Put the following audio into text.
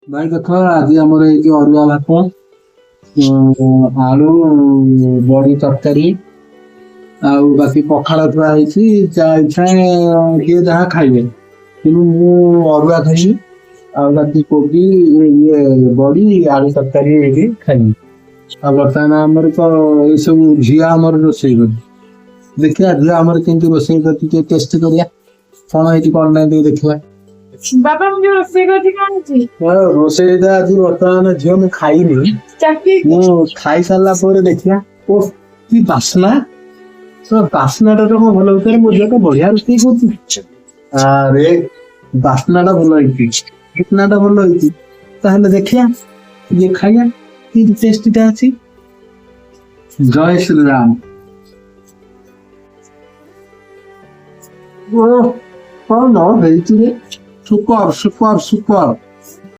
ଭାଇ ଦେଖ ଆଜି ଆମର ଏଇଠି ଅରୁଆ ଭାତ ଆଳୁ ବଡି ତରକାରୀ ଆଉ ବାକି ପଖାଳ ଥୁଆ ହେଇଛି ଯାହା ଇଚ୍ଛା ଯିଏ ଯାହା ଖାଇବେ କିନ୍ତୁ ମୁଁ ଅରୁଆ ଖାଇବି ଆଉ ବାକି କୋବି ଇଏ ବଡି ଆଳୁ ତରକାରୀ ହେଇକି ଖାଇବି। ଆଉ ବର୍ତ୍ତମାନ ଆମର ତ ଏଇ ସବୁ ଝିଅ ଆମର ରୋଷେଇ କରୁଛି। ଦେଖିବା ଝିଅ ଆମର କେମିତି ରୋଷେଇ କରୁଛି ଟିକେ ଟେଷ୍ଟ କରିବା କଣ ହେଇଛି କଣ ନାହିଁ ଟିକେ ଦେଖିବା। ବାପା ମୁଁ ଯୋଉ ରୋଷେଇ କରିଛି କଣ ହେଇଛି? ରୋଷେଇଟା ଆଜି ବର୍ତ୍ତମାନ ଝିଅ ମୁଁ ଖାଇନି। ମୁଁ ଖାଇସାରିଲା ପରେ ଦେଖିବା। ଓ କି ବାସ୍ନା! ତ ବାସ୍ନାଟା ତ କଣ ଭଲ ହଉଛି ମୋ ଝିଅ ତ ବଢିଆ ରୋଷେଇ କରୁଛି। ଆରେ ବାସ୍ନାଟା ଭଲ ହେଇଛି, ବାସ୍ନାଟା ଭଲ ହେଇଛି। ତାହେଲେ ଦେଖିବା ଇଏ ଖାଇବା କି ଟେଷ୍ଟିଟା ଅଛି। ଜୟ ଶ୍ରୀରାମ। ଓ କଣ ହେଇଛି ରେ? Super super super.